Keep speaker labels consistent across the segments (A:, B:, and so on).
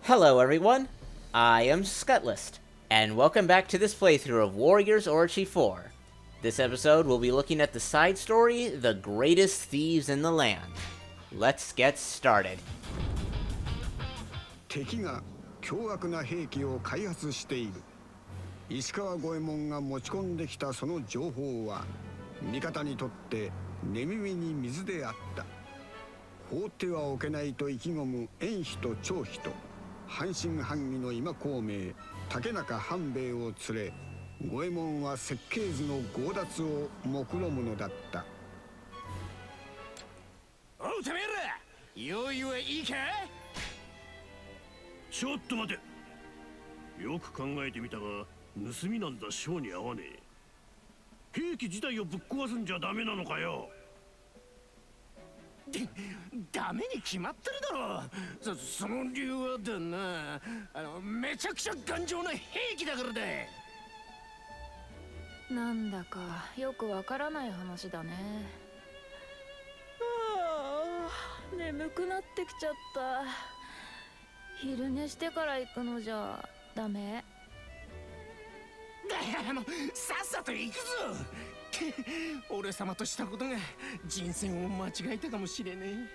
A: Hello everyone, I am Scuttlest, and welcome back to this playthrough of Warriors Orochi 4. This episode we'll be looking at the side story, The Greatest Thieves in the Land. Let's get started.
B: 敵が凶悪な兵器を開発している。石川五右衛門が持ち込んできたその情報は味方にとって寝耳に水であった。放ってはおけないと意気込む遠妃と長妃と半信半疑の今孔明、竹中半兵衛を連れ、五右衛門は設計図の強奪を目論むのだった。
C: おうてめえら、用意はいいか？
D: ちょっと待て。よく考えてみたが、盗みなんざ性に合わねえ。兵器自体をぶっ壊すんじゃダメなのかよ。
C: ダメに決まってるだろ。その理由はだな、めちゃくちゃ頑丈な兵器だからだ。
E: なんだかよくわからない話だね。ああ、眠くなってきちゃった。昼寝してから行くのじゃダメ？
C: さっさと行くぞ。俺様としたことが人選を間違えたかもしれね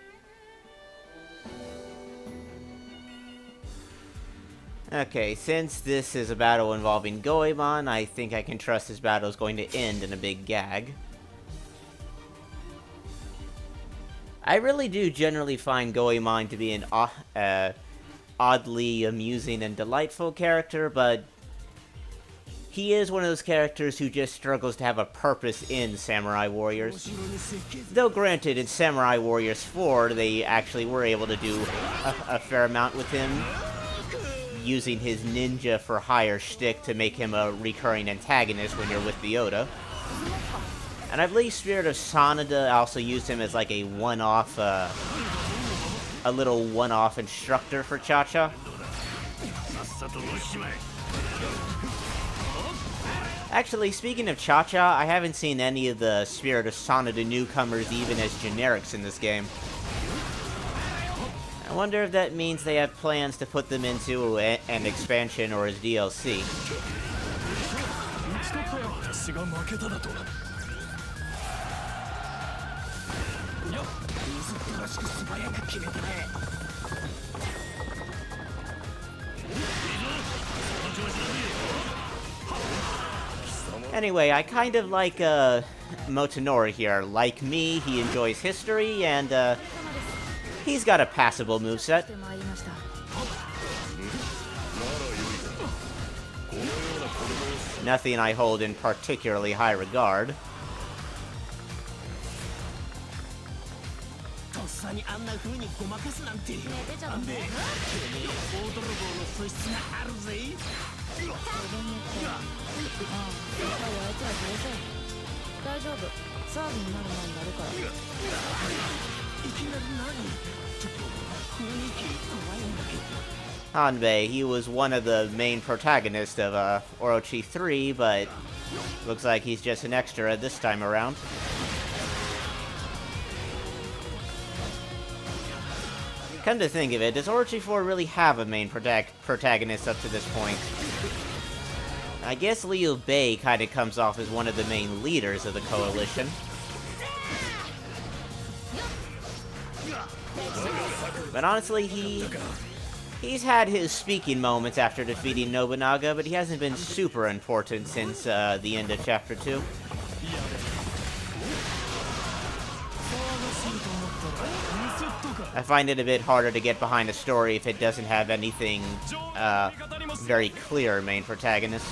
A: え。Okay, since this is a battle involving Goemon, I think I can trust this battle is going to end in a big gag. I really do generally find Goemon to be an oddly amusing and delightful character, but he is one of those characters who just struggles to have a purpose in Samurai Warriors. Though granted, in Samurai Warriors 4, they actually were able to do a fair amount with him, using his ninja for hire shtick to make him a recurring antagonist when you're with the Oda. And I believe Spirit of Sanada also used him as like a one-off, a little one-off instructor for Cha-Cha. Actually, speaking of Cha-Cha, I haven't seen any of the Spirit of Sanada newcomers even as generics in this game. I wonder if that means they have plans to put them into an expansion or as DLC. Anyway, I kind of like Motonori here. Like me, he enjoys history, and he's got a passable moveset. Nothing I hold in particularly high regard. Hanbei, he was one of the main protagonists of Orochi 3, but looks like he's just an extra this time around. Come to think of it, does Orochi 4 really have a main protagonist up to this point? I guess Liu Bei kind of comes off as one of the main leaders of the coalition. But honestly, he's had his speaking moments after defeating Nobunaga, but he hasn't been super important since the end of Chapter 2. I find it a bit harder to get behind a story if it doesn't have anything very clear main protagonist.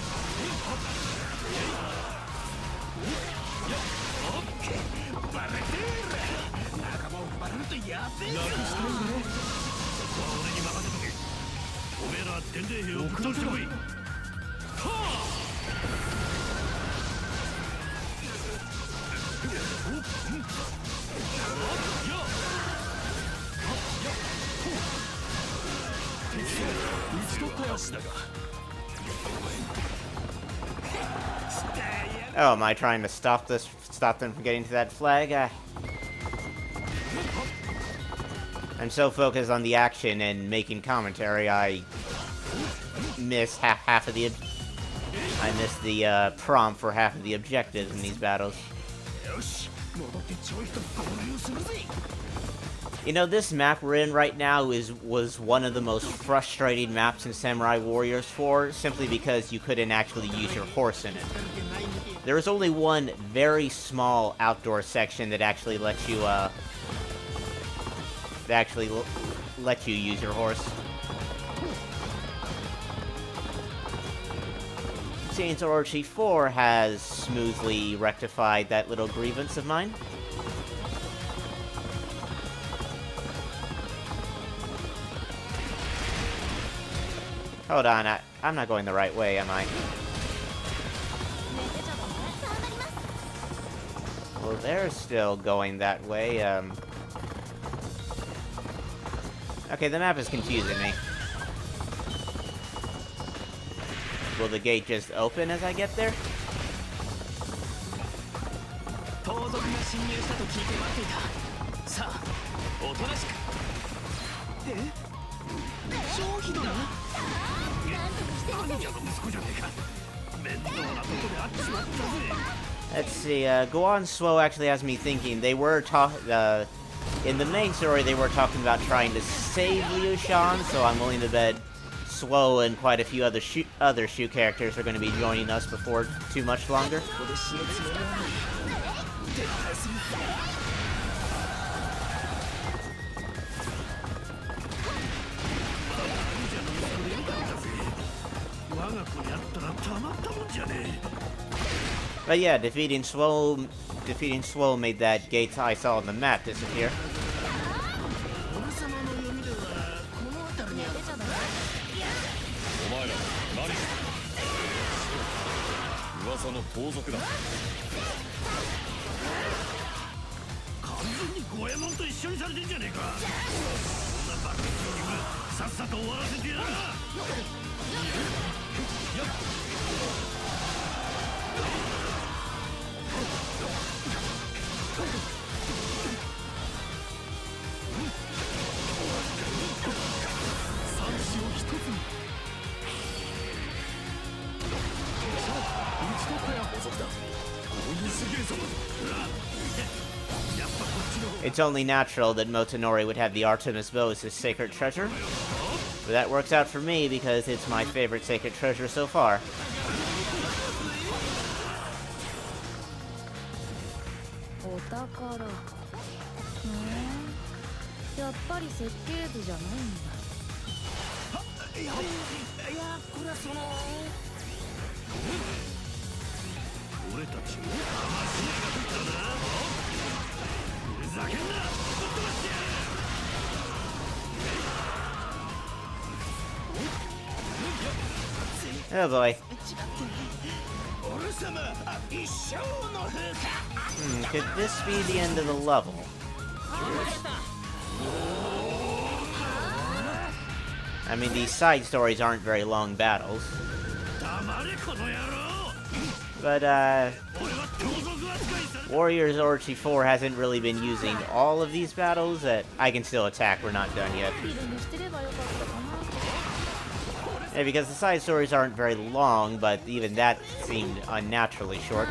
A: Oh, am I trying to stop them from getting to that flag? I'm so focused on the action and making commentary, I miss half of the... I miss the prompt for half of the objectives in these battles. You know, this map we're in right now was one of the most frustrating maps in Samurai Warriors 4, simply because you couldn't actually use your horse in it. There was only one very small outdoor section that actually lets you, use your horse. Seems Orochi 4 has smoothly rectified that little grievance of mine. Hold on, I'm not going the right way, am I? Well, they're still going that way, Okay, the map is confusing me. Will the gate just open as I get there? Let's see, Guan Suo actually has me thinking. They were in the main story, they were talking about trying to save Liu Shan, so I'm willing to bet Suo and quite a few other Shu characters are going to be joining us before too much longer. But yeah, defeating Suo made that gate I saw on the map disappear. It's only natural that Motonori would have the Artemis bow as his sacred treasure. But that works out for me because it's my favorite sacred treasure so far. Oh boy. Could this be the end of the level? I mean, these side stories aren't very long battles. But, Warriors Orochi 4 hasn't really been using all of these battles. I can still attack, we're not done yet. Yeah, because the side stories aren't very long, but even that seemed unnaturally short.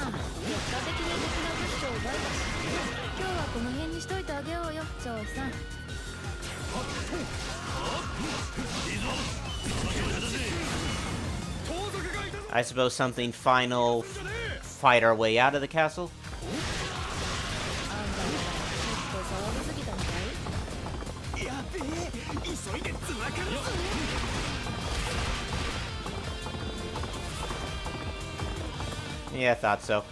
A: I suppose something final, fight our way out of the castle? Yeah, I thought so.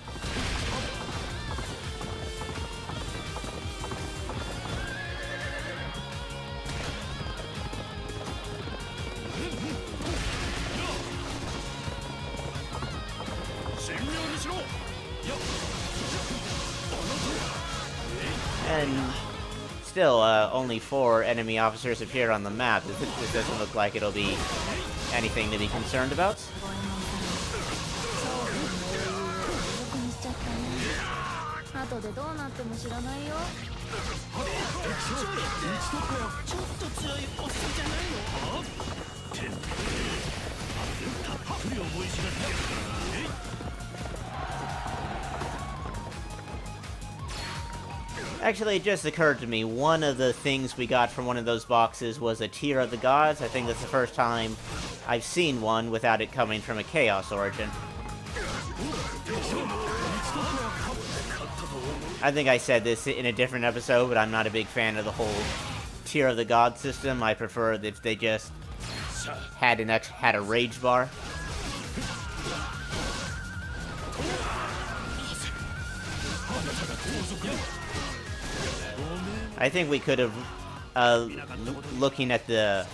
A: And still, only 4 enemy officers appear on the map. This doesn't look like it'll be anything to be concerned about.
C: ちょっと強いおっさんじゃないの？
D: てめえたっぷり思い知らせてやるからな。
A: Actually, it just occurred to me, one of the things we got from one of those boxes was a Tier of the Gods. I think that's the first time I've seen one without it coming from a Chaos origin. I think I said this in a different episode, but I'm not a big fan of the whole Tier of the God system. I prefer if they just had a rage bar. I think we could have, looking at the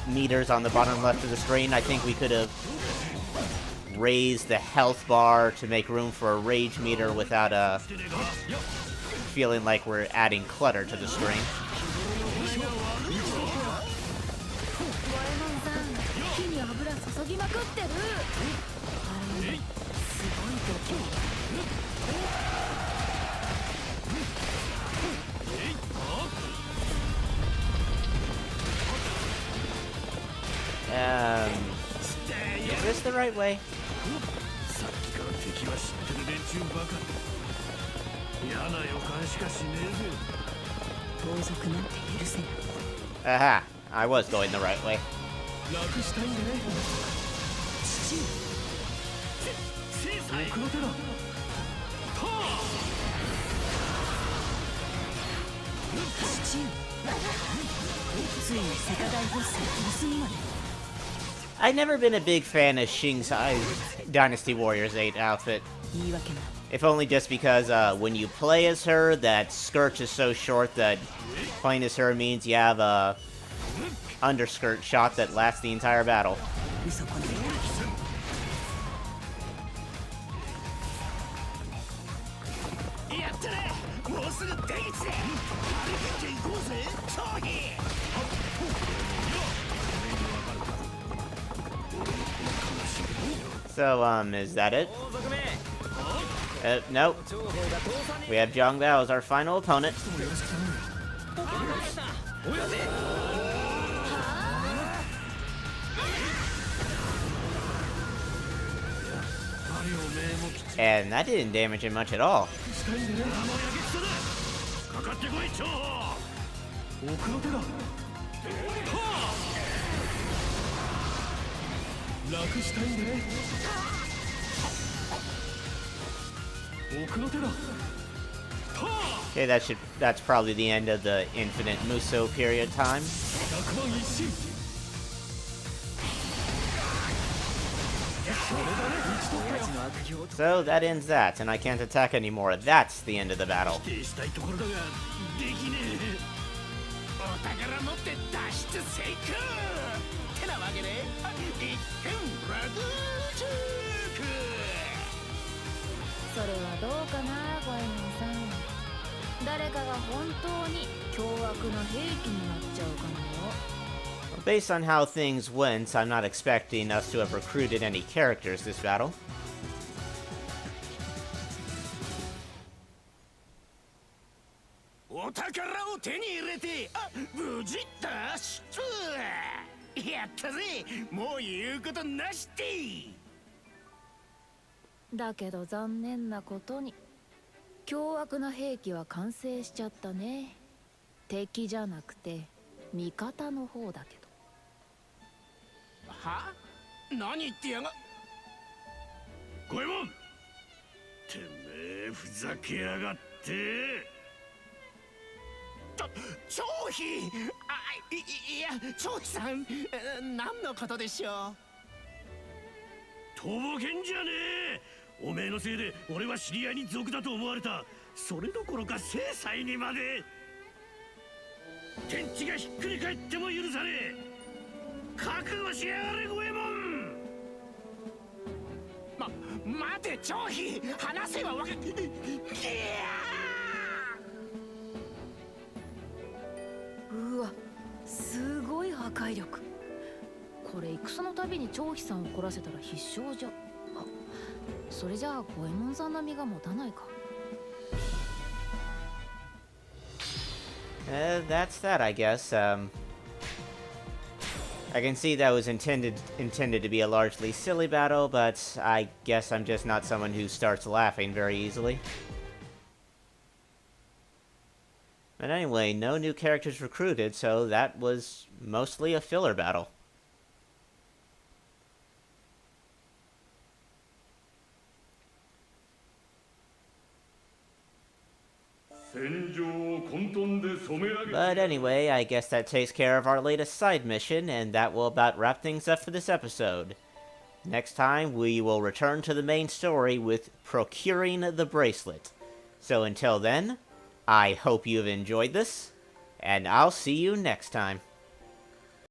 A: meters on the bottom left of the screen, I think we could have raised the health bar to make room for a rage meter without feeling like we're adding clutter to the screen. Is this the right way? Aha! I was going the right way. I've never been a big fan of Shing's Dynasty Warriors 8 outfit. If only just because when you play as her, that skirt is so short that playing as her means you have a underskirt shot that lasts the entire battle. So, is that it? Nope. We have Zhang Bao as our final opponent. And that didn't damage him much at all. Okay, that's probably the end of the infinite Muso period time. So that ends that, and I can't attack anymore. That's the end of the battle. Based on how things went, I'm not expecting us to have recruited any characters this battle. That's that, I guess. I can see that was intended to be a largely silly battle, but I guess I'm just not someone who starts laughing very easily. But anyway, no new characters recruited, so that was mostly a filler battle. But anyway, I guess that takes care of our latest side mission, and that will about wrap things up for this episode. Next time, we will return to the main story with procuring the bracelet. So until then, I hope you've enjoyed this, and I'll see you next time.